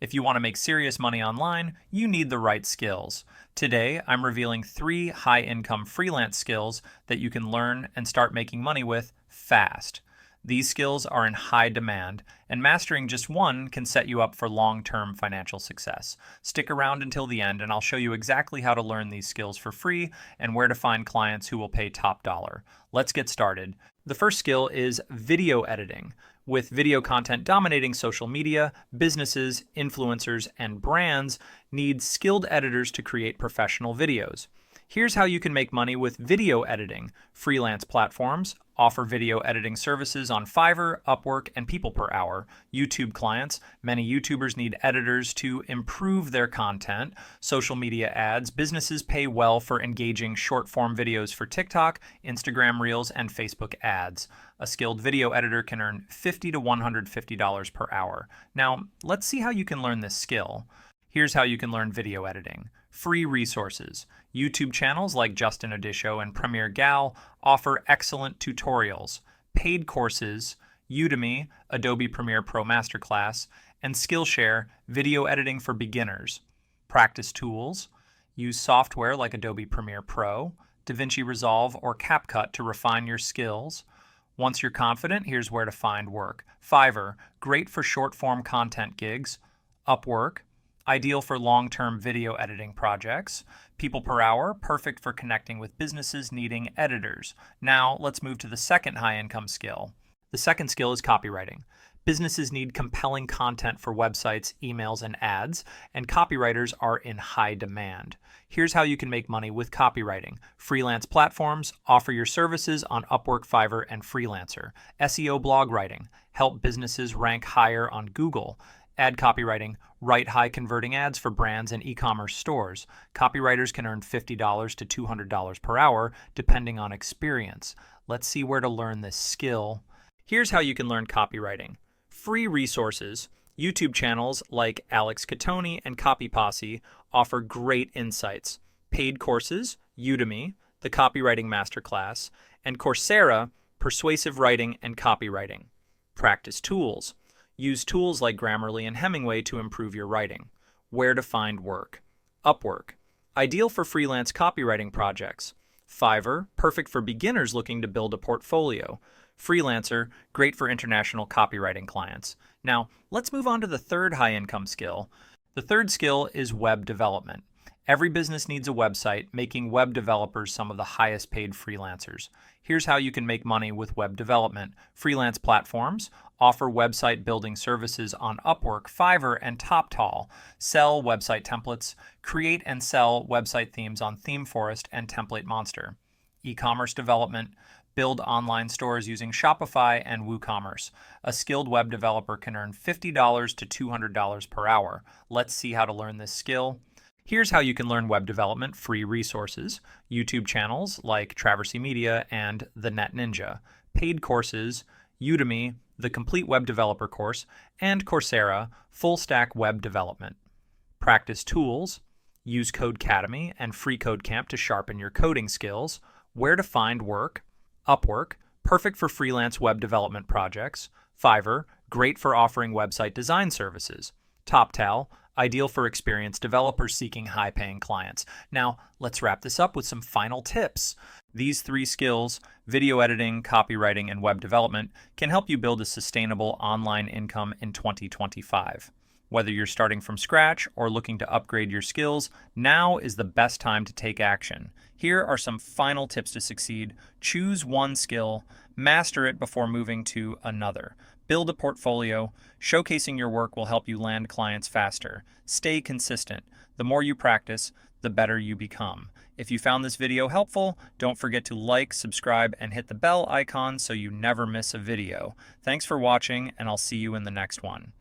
If you want to make serious money online, you need the right skills. Today, I'm revealing 3 high-income freelance skills that you can learn and start making money with fast. These skills are in high demand, and mastering just one can set you up for long-term financial success. Stick around until the end, and I'll show you exactly how to learn these skills for free and where to find clients who will pay top dollar. Let's get started. The first skill is video editing. With video content dominating social media, businesses, influencers, and brands need skilled editors to create professional videos. Here's how you can make money with video editing. Freelance platforms offer video editing services on Fiverr, Upwork, and People Per Hour. YouTube clients, many YouTubers need editors to improve their content. Social media ads, businesses pay well for engaging short-form videos for TikTok, Instagram Reels, and Facebook ads. A skilled video editor can earn $50 to $150 per hour. Now, let's see how you can learn this skill. Here's how you can learn video editing. Free resources. YouTube channels like Justin Odisho and Premier Gal offer excellent tutorials. Paid courses, Udemy, Adobe Premiere Pro Masterclass, and Skillshare, video editing for beginners. Practice tools. Use software like Adobe Premiere Pro, DaVinci Resolve, or CapCut to refine your skills. Once you're confident, here's where to find work. Fiverr, great for short-form content gigs. Upwork, ideal for long-term video editing projects. People Per Hour, perfect for connecting with businesses needing editors. Now, let's move to the second high-income skill. The second skill is copywriting. Businesses need compelling content for websites, emails, and ads, and copywriters are in high demand. Here's how you can make money with copywriting. Freelance platforms offer your services on Upwork, Fiverr, and Freelancer. SEO blog writing, help businesses rank higher on Google. Ad copywriting, write high-converting ads for brands and e-commerce stores. Copywriters can earn $50 to $200 per hour, depending on experience. Let's see where to learn this skill. Here's how you can learn copywriting. Free resources. YouTube channels like Alex Catoni and Copy Posse offer great insights. Paid courses, Udemy, the Copywriting Masterclass, and Coursera, Persuasive Writing and Copywriting. Practice tools. Use tools like Grammarly and Hemingway to improve your writing. Where to find work. Upwork, ideal for freelance copywriting projects. Fiverr, perfect for beginners looking to build a portfolio. Freelancer, great for international copywriting clients. Now, let's move on to the third high-income skill. The third skill is web development. Every business needs a website, making web developers some of the highest paid freelancers. Here's how you can make money with web development. Freelance platforms offer website building services on Upwork, Fiverr, and TopTal. Sell website templates, create and sell website themes on ThemeForest and Template Monster. E-commerce development, build online stores using Shopify and WooCommerce. A skilled web developer can earn $50 to $200 per hour. Let's see how to learn this skill. Here's how you can learn web development. Free resources, YouTube channels like Traversy Media and The Net Ninja, paid courses, Udemy, the Complete Web Developer course, and Coursera, full stack web development. Practice tools, use Codecademy and Free Code Camp to sharpen your coding skills. Where to find work. Upwork, perfect for freelance web development projects. Fiverr, great for offering website design services. TopTal, ideal for experienced developers seeking high-paying clients. Now, let's wrap this up with some final tips. These 3 skills, video editing, copywriting, and web development, can help you build a sustainable online income in 2025. Whether you're starting from scratch or looking to upgrade your skills, now is the best time to take action. Here are some final tips to succeed. Choose one skill, master it before moving to another. Build a portfolio. Showcasing your work will help you land clients faster. Stay consistent. The more you practice, the better you become. If you found this video helpful, don't forget to like, subscribe, and hit the bell icon so you never miss a video. Thanks for watching, and I'll see you in the next one.